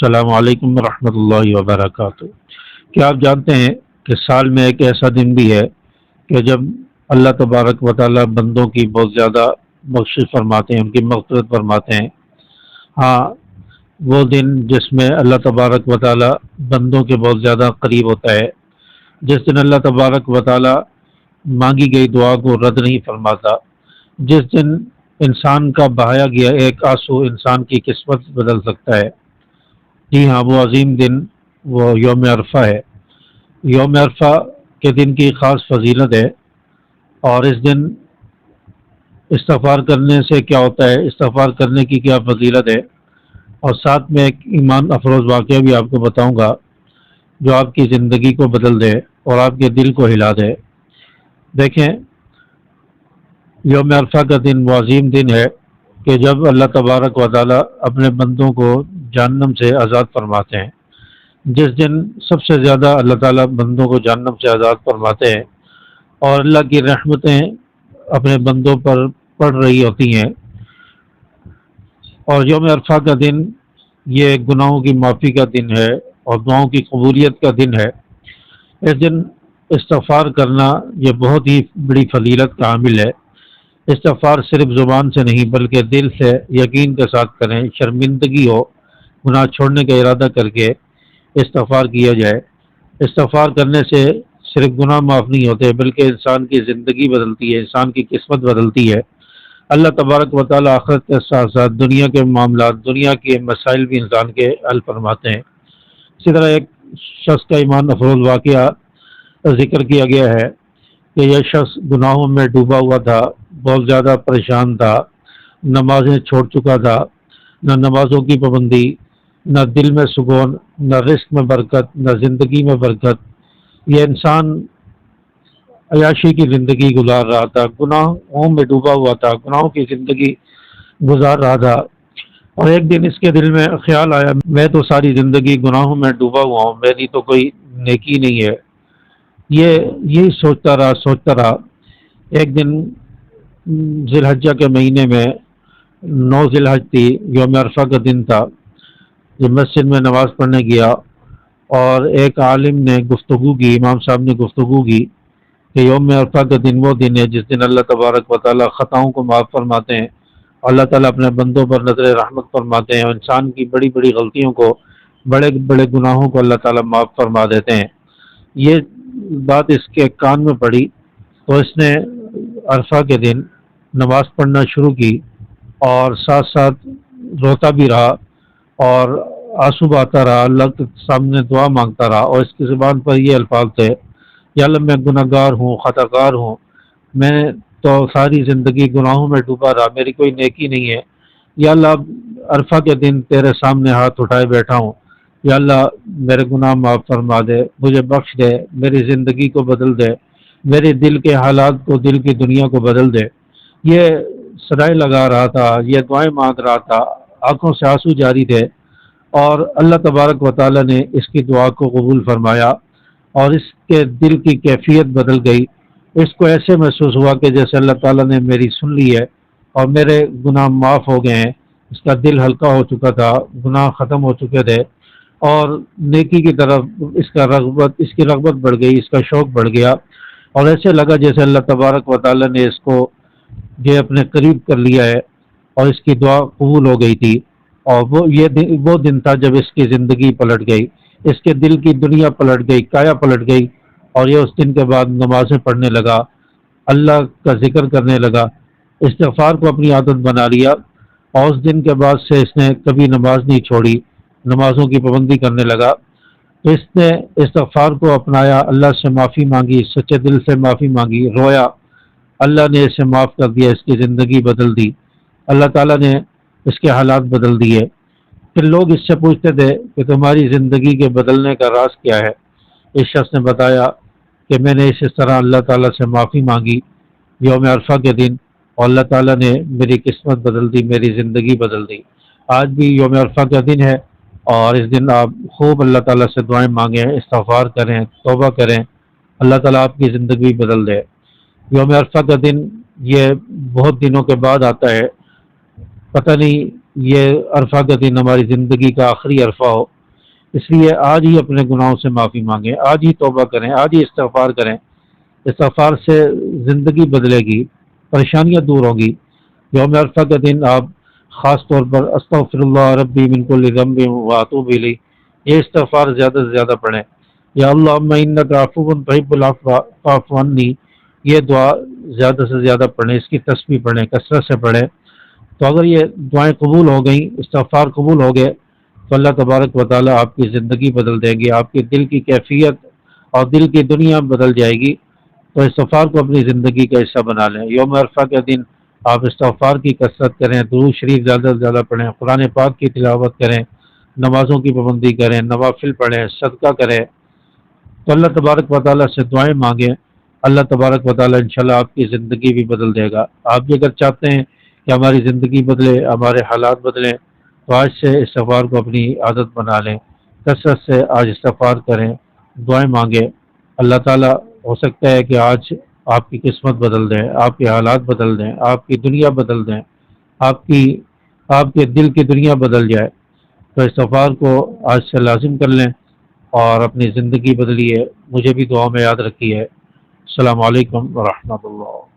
السلام علیکم ورحمۃ اللہ وبرکاتہ۔ کیا آپ جانتے ہیں کہ سال میں ایک ایسا دن بھی ہے کہ جب اللہ تبارک و تعالی بندوں کی بہت زیادہ بخشش فرماتے ہیں، ان کی مغفرت فرماتے ہیں۔ ہاں، وہ دن جس میں اللہ تبارک و تعالی بندوں کے بہت زیادہ قریب ہوتا ہے، جس دن اللہ تبارک و تعالی مانگی گئی دعا کو رد نہیں فرماتا، جس دن انسان کا بہایا گیا ایک آنسو انسان کی قسمت بدل سکتا ہے۔ جی ہاں، وہ عظیم دن وہ یوم عرفہ ہے۔ یوم عرفہ کے دن کی خاص فضیلت ہے، اور اس دن استغفار کرنے سے کیا ہوتا ہے، استغفار کرنے کی کیا فضیلت ہے، اور ساتھ میں ایک ایمان افروز واقعہ بھی آپ کو بتاؤں گا جو آپ کی زندگی کو بدل دے اور آپ کے دل کو ہلا دے۔ دیکھیں، یوم عرفہ کا دن وہ عظیم دن ہے کہ جب اللہ تبارک و تعالی اپنے بندوں کو جہنم سے آزاد فرماتے ہیں۔ جس دن سب سے زیادہ اللہ تعالیٰ بندوں کو جہنم سے آزاد فرماتے ہیں اور اللہ کی رحمتیں اپنے بندوں پر پڑ رہی ہوتی ہیں۔ اور یوم عرفہ کا دن یہ گناہوں کی معافی کا دن ہے اور دعاؤں کی قبولیت کا دن ہے۔ اس دن استغفار کرنا یہ بہت ہی بڑی فضیلت کا حامل ہے۔ استغفار صرف زبان سے نہیں بلکہ دل سے یقین کے ساتھ کریں، شرمندگی ہو، گناہ چھوڑنے کا ارادہ کر کے استغفار کیا جائے۔ استغفار کرنے سے صرف گناہ معاف نہیں ہوتے بلکہ انسان کی زندگی بدلتی ہے، انسان کی قسمت بدلتی ہے۔ اللہ تبارک و تعالی آخرت کے ساتھ ساتھ دنیا کے معاملات، دنیا کے مسائل بھی انسان کے حل فرماتے ہیں۔ اسی طرح ایک شخص کا ایمان افروز واقعہ ذکر کیا گیا ہے کہ یہ شخص گناہوں میں ڈوبا ہوا تھا، بہت زیادہ پریشان تھا، نمازیں چھوڑ چکا تھا، نہ نمازوں کی پابندی، نہ دل میں سکون، نہ رزق میں برکت، نہ زندگی میں برکت۔ یہ انسان عیاشی کی زندگی گزار رہا تھا، گناہوں میں ڈوبا ہوا تھا، گناہوں کی زندگی گزار رہا تھا۔ اور ایک دن اس کے دل میں خیال آیا، میں تو ساری زندگی گناہوں میں ڈوبا ہوا ہوں، میری تو کوئی نیکی نہیں ہے۔ یہی سوچتا رہا۔ ایک دن ذی الحجہ کے مہینے میں 9 ذی الحج تھی، یوم عرفہ کا دن تھا۔ جب مسجد میں نماز پڑھنے گیا اور ایک عالم نے گفتگو کی، امام صاحب نے گفتگو کی کہ یوم عرفہ کا دن وہ دن ہے جس دن اللہ تبارک و تعالی خطاؤں کو معاف فرماتے ہیں، اللہ تعالیٰ اپنے بندوں پر نظر رحمت فرماتے ہیں، اور انسان کی بڑی بڑی غلطیوں کو، بڑے بڑے گناہوں کو اللہ تعالیٰ معاف فرما دیتے ہیں۔ یہ بات اس کے کان میں پڑی تو اس نے عرفہ کے دن نماز پڑھنا شروع کی اور ساتھ ساتھ روتا بھی رہا اور آنسو بہاتا رہا، اللہ کے سامنے دعا مانگتا رہا، اور اس کی زبان پر یہ الفاظ تھے، یا اللہ میں گناہ گار ہوں، خطا کار ہوں، میں تو ساری زندگی گناہوں میں ڈوبا رہا، میری کوئی نیکی نہیں ہے۔ یا اللہ عرفہ کے دن تیرے سامنے ہاتھ اٹھائے بیٹھا ہوں، یا اللہ میرے گناہ معاف فرما دے، مجھے بخش دے، میری زندگی کو بدل دے، میرے دل کے حالات کو، دل کی دنیا کو بدل دے۔ یہ صدائیں لگا رہا تھا، یہ دعائیں مانگ رہا تھا، آنکھوں سے آنسو جاری تھے، اور اللہ تبارک و تعالی نے اس کی دعا کو قبول فرمایا اور اس کے دل کی کیفیت بدل گئی۔ اس کو ایسے محسوس ہوا کہ جیسے اللہ تعالیٰ نے میری سن لی ہے اور میرے گناہ معاف ہو گئے ہیں۔ اس کا دل ہلکا ہو چکا تھا، گناہ ختم ہو چکے تھے، اور نیکی کی طرف اس کی رغبت بڑھ گئی، اس کا شوق بڑھ گیا، اور ایسے لگا جیسے اللہ تبارک و تعالیٰ نے اس کو یہ اپنے قریب کر لیا ہے اور اس کی دعا قبول ہو گئی تھی۔ اور وہ دن تھا جب اس کی زندگی پلٹ گئی، اس کے دل کی دنیا پلٹ گئی، کایا پلٹ گئی، اور یہ اس دن کے بعد نمازیں پڑھنے لگا، اللہ کا ذکر کرنے لگا، استغفار کو اپنی عادت بنا لیا، اور اس دن کے بعد سے اس نے کبھی نماز نہیں چھوڑی، نمازوں کی پابندی کرنے لگا۔ تو اس نے استغفار کو اپنایا، اللہ سے معافی مانگی، سچے دل سے معافی مانگی، رویا، اللہ نے اسے معاف کر دیا، اس کی زندگی بدل دی، اللہ تعالیٰ نے اس کے حالات بدل دیے۔ پھر لوگ اس سے پوچھتے تھے کہ تمہاری زندگی کے بدلنے کا راز کیا ہے؟ اس شخص نے بتایا کہ میں نے اس طرح اللہ تعالیٰ سے معافی مانگی یوم عرفہ کے دن، اور اللہ تعالیٰ نے میری قسمت بدل دی، میری زندگی بدل دی۔ آج بھی یوم عرفہ کا دن ہے، اور اس دن آپ خوب اللہ تعالیٰ سے دعائیں مانگیں، استغفار کریں، توبہ کریں، اللہ تعالیٰ آپ کی زندگی بدل دے۔ یوم عرفہ کا دن یہ بہت دنوں کے بعد آتا ہے، پتہ نہیں یہ عرفہ کا دن ہماری زندگی کا آخری عرفہ ہو، اس لیے آج ہی اپنے گناہوں سے معافی مانگیں، آج ہی توبہ کریں، آج ہی استغفار کریں۔ استغفار سے زندگی بدلے گی، پریشانیاں دور ہوں گی۔ یوم عرفہ کا دن آپ خاص طور پر استغفر اللہ ربی من کل ذنب واتوب الیہ، یہ استغفار زیادہ سے زیادہ پڑھیں۔ یا اللہم انک عفو تحب العفو فاعف عنی، یہ دعا زیادہ سے زیادہ پڑھیں، اس کی تسبیح پڑھیں، کثرت سے پڑھیں۔ تو اگر یہ دعائیں قبول ہو گئیں، استغفار قبول ہو گئے، تو اللہ تبارک و تعالیٰ آپ کی زندگی بدل دیں گے، آپ کے دل کی کیفیت اور دل کی دنیا بدل جائے گی۔ تو استغفار کو اپنی زندگی کا حصہ بنا لیں۔ یوم عرفہ کے دن آپ استغفار کی کثرت کریں، درود شریف زیادہ سے زیادہ پڑھیں، قرآن پاک کی تلاوت کریں، نمازوں کی پابندی کریں، نوافل پڑھیں، صدقہ کریں، تو اللہ تبارک و تعالیٰ سے دعائیں مانگیں۔ اللہ تبارک و تعالیٰ انشاءاللہ آپ کی زندگی بھی بدل دے گا۔ آپ بھی اگر چاہتے ہیں کہ ہماری زندگی بدلے، ہمارے حالات بدلیں، تو آج سے استغفار کو اپنی عادت بنا لیں، کثرت سے آج استغفار کریں، دعائیں مانگیں۔ اللہ تعالیٰ ہو سکتا ہے کہ آج آپ کی قسمت بدل دیں، آپ کے حالات بدل دیں، آپ کی دنیا بدل دیں، آپ کی آپ کے دل کی دنیا بدل جائے۔ تو استغفار کو آج سے لازم کر لیں اور اپنی زندگی بدلیے۔ مجھے بھی دعا میں یاد رکھیے۔ السلام علیکم ورحمۃ اللہ۔